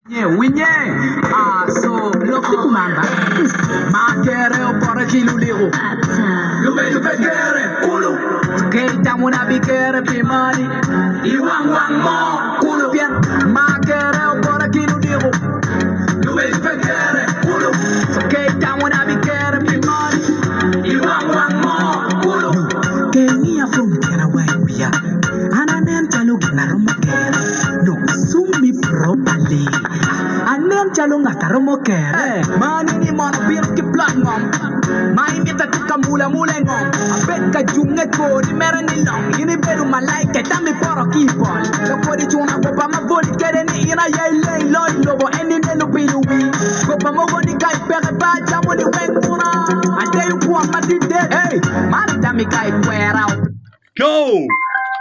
Yeah, winye. So loko kumamba. Makere opora kiluliro. Lube kere kulu. Keita muna bikere pimani. Iwang wang mo kulu bien. Makere opora kiluliro. Lube kere kulu. Keita muna bikere pimani. Iwang wang mo kulu. Kenya from Kerawa ya. Ananem chalo ginaromo kere. No sumi properly. Anem chalo ngataromo kere. Mani ni mono bir ki plan ngom. Mai ngita tuka mula ngom. Abet ka junge ko ni mera ni long. Ini beru malaika tami poro kipol. Kapori chuna kopa mavoli kere ni ina yele loy lobo eni nelu piluwi. Kopa mogoni kai pere pa jamu ni wenguna. Ade yu kuwa mati dead. Hey, mani tami kai kwera. Go!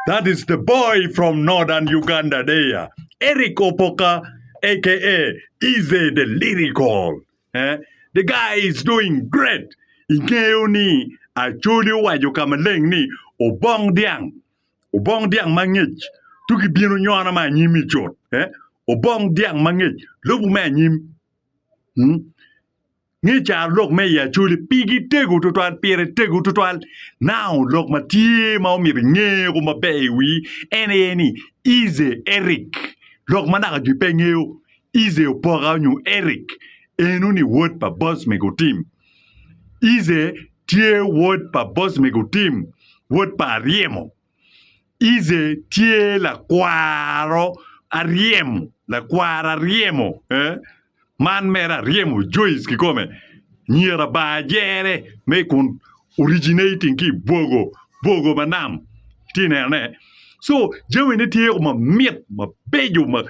That is the boy from northern Uganda there. Eric Opoka, aka Eezzy the Lyrical. The guy is doing great. Ingeo ni achuli wa yukamaleng ni obong diang. Obong diang mangich. Tuki bino nyona ma nyimi chot. Obong diang mangich. Lobu ma nyim. Ngi cha lok me ya chuli pigi tegu tutwal pere tegu tutwal now lok ma tie ma mi nge ko ma bewi eni Eezzy Eric lok ma na ju pe ngeo Eezzy opora nyu Eric enu ni word pa Bosmic Otim Eezzy tie word pa Bosmic Otim word pa riemo Eezzy tie la kwaro ariemo la kwara riemo man mera riemo Joyce ki come nyera ba jere me kun originating ki bogo manam tinene so jewe ne tie ma miet ma beju ma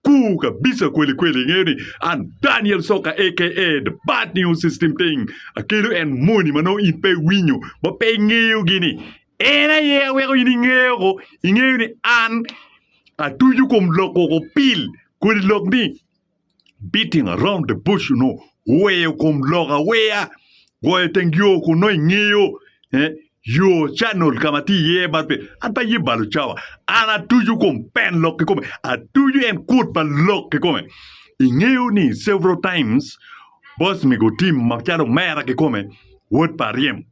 ku ka bisa kweli ngeni and Daniel Soka aka the bad news system thing akelu en money mano in pe winyo ba pe ngeu gini ena ye we ko ni ngeo ingeni an atuju kom loko ko pil ko lok ni beating around the bush, you know, where come loga where, where thank you ko no ngeo, yo channel kamati ye but anta ye balu chawa, ana tuju kom pen lock ke come, a tuju en kut pa lock ke come, ingeo ni several times, Bosmic Otim machado mera ke come, word pariem,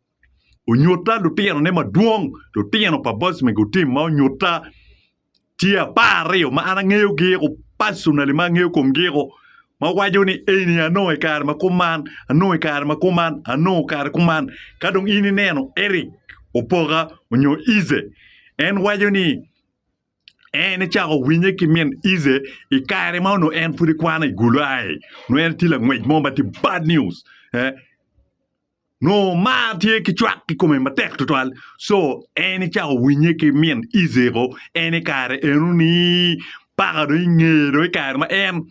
unyota lo tiano nema duong, lo tiano pa Bosmic Otim ma unyota tia pareo ma ana ngeo gero personally ma ngeo kom gero ma wajo ni eni ano e kar ma kuman ano e kar ma kuman ano kar kuman kadong ini neno Eric opoga onyo Eezzy en wajo ni en chago winye ki mien Eezzy e kare ma no en furi kwana gulai no en tila ngwej mo bati bad news no ma tie ki chwak ki come matek total so en chago winye ki mien Eezzy go en kare enuni para do ngero e kare ma en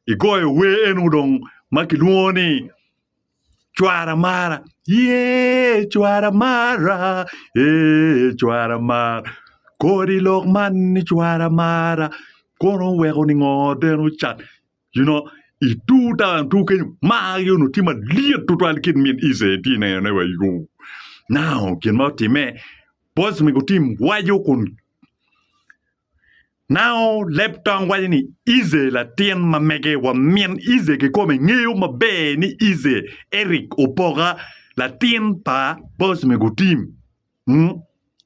Igoye we enudong makiluoni chwara mara chwara mara chwara mara kori lok man ni chwara mara kono we ko ni ngode no chat you know I 2002 ken ma you no tima liet total kin min Eezzy ti ne we go now kin ma ti me Bosmic Otim wayo kun now leptong wali ni Eezzy la tien ma mege wa mien Eezzy ke come ngeo ma be ni Eezzy Eric opora la tien pa Bosmic Otim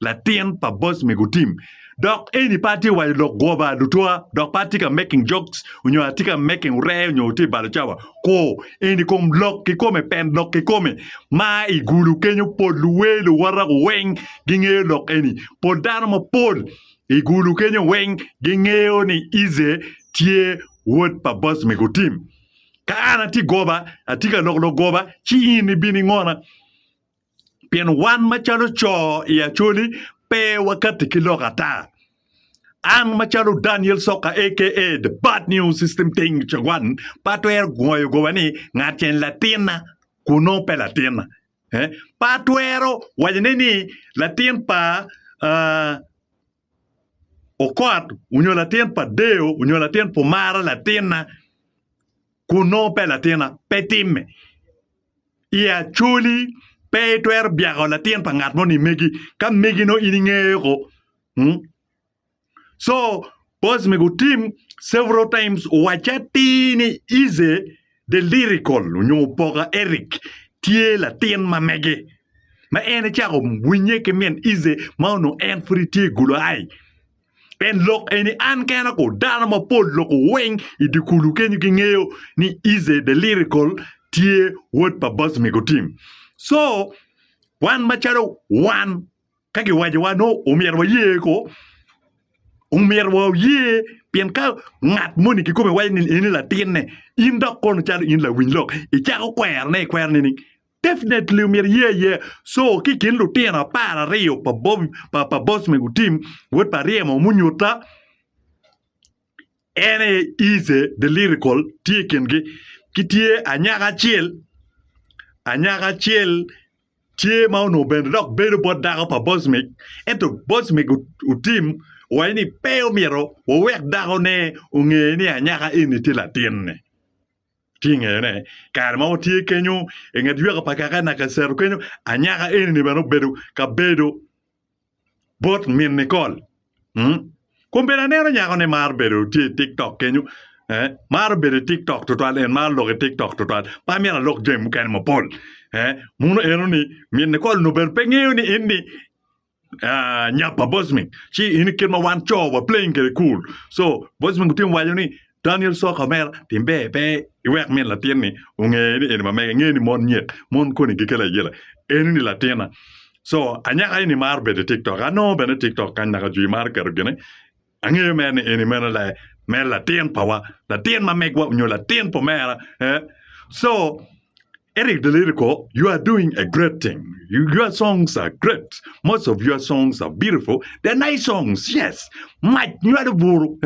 la tien pa Bosmic Otim donc any party wa lo goba do toi donc party ka making jokes unyo atika making re unyo ti balo chawa ko any kom lock ke come pen lock ke come ma igulu kenyo podluelo wara weng ginge lock any podano ma pod igulu kenyo weng gingeo ni Eezzy tie word pa Bosmic Otim kana ti goba atika lo goba chi ini bini ngona pien wan machalo cho ya choli pe wakati kilogata an machalo Daniel Soka aka the bad news system thing chagwan patwer goyo gowani ngachen latina kuno pe latina patwero wajeneni latin pa okot unyo latin pa deo unyo latin po mara latina kuno pe latina petime ia chuli pe twer biago latin pa ngat mo ni megi kam megi no iningeo so Bosmic Otim several times wachatini Eezzy the Lyrical nyo poga Eric tie la tien ma mege ma ene chago winye ke men Eezzy ma no en friti gulo ai pen lok eni an kana ko dana ma pol loko weng idikulu kenyu kingeo ni Eezzy the Lyrical tie word pa Bosmic Otim so one macharo one kage waje wano umierwa ye ko umierwa ye pien ka ngat moni ki kome waje ni la tienne inda kono charo in la winlock e chako kwer ni definitely umier ye so kikin lu tiena para rio pa Bosmic Otim wot pa riemo munyuta ene Eezzy the Lyrical tie kengi kitie anyaga chiel tie mauno ben rock bedo bot dago pa Bosmic ento Bosmic Otim wani peo miro wo wek dago ne unge ni anyaka ini tila tienne tinge ne kar ma tie kenyo engat yuga pa kaka na kaser kenyo anyaka ini ni bano bedo ka bedo bot min Nicole kumbera nero nyako ne mar bedo tie TikTok kenyo mar bedo TikTok total en mar loge TikTok total pa mira log jem kan mo pol muno eno ni min Nicole no ber pengeo ni indi nyapa Bosmic chi ini kirma wan chowa playing very cool so Bosmic Otim wajo ni Daniel so kamera timbe be iwek min la tien ni unge ni eni ma mega ngeni mon nyet mon koni gikela yela eni ni la tiena so anyaka ini mar be de TikTok ano be de TikTok kan naka ju mar kar gene ange men eni men la tien pawa la tien ma megwa unyo la tien po mera so Eric the Lyrical, you are doing a great thing. Your songs are great. Most of your songs are beautiful. They're nice songs, yes. Mike, you are the buru.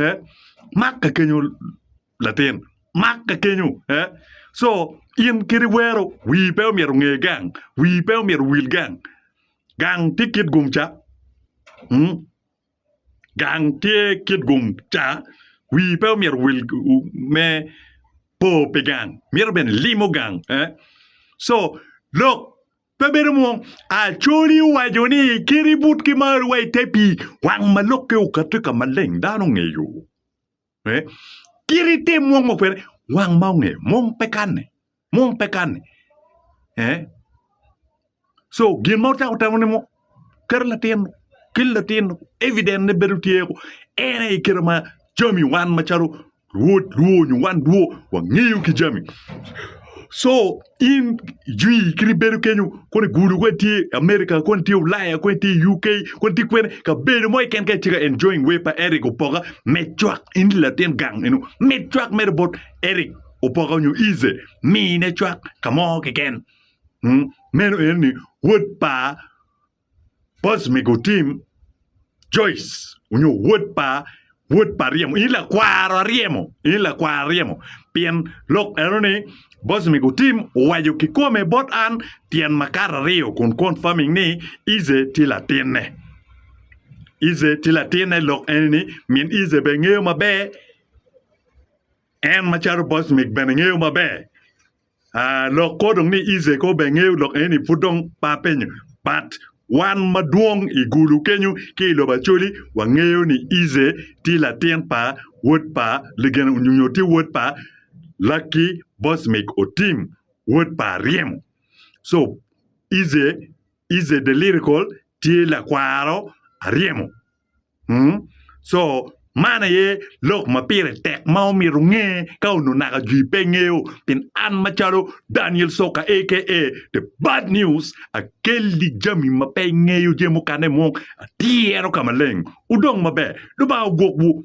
Maka kenyu Latin. Maka kenyu. So, in Kiriwero, we pel mir nge gang. We pel mir will gang. Gang ticket gumcha. Gang ticket gumcha. We pel mir will me po pegang. Mir ben limo gang. So, look, Pabermo, I told you why you need Kiribut Kimarway Tepi, Wang Maloke Katuka Maleng, Danong you. Kirite Mong Wang Monge, Mong Pecane. So, Gilmota Tamonimo, Kerlatin, Killatin, evident Berutiero, Ene Kirama, Jummy, one Macharo, Wood, one duo, one new Kijami. So in Jui Kriberu Kenyu kone guru kwenti America kwenti Ulaya kwenti UK kwenti kwene ka beru mo ken ka chiga enjoying we pa Eric opoga metwak in Latin gang metwak merbot Eric opoga nyu Eezzy mi netwak kamo ken meno eni wood pa Bosmic Otim Joyce unyo wood pa riemo ila kwa riemo pien lok eroni Bosmic Otim wayo kikome bot an tien makara rio kun confirming ni Eezzy tila tiene lok eni min Eezzy bengeo mabe en macharo Bosmic bengeo mabe lok kodong ni Eezzy ko bengeo lok eni pudong papenyo but wan maduong igulu kenyu ki loba choli wangeo ni Eezzy tila tien pa word pa legen unyunyo ti word pa Lucky Bosmic Otim word pa riemo. So Eezzy the Lyrical tie la kwaro riemo. So mana ye lok mapire tek mau mirunge kau no naga jipengeo pin an macharo Daniel Soka aka the bad news a kelli jami mapengeo jemo kane mong tiero kamaleng udong mabe luba gokbu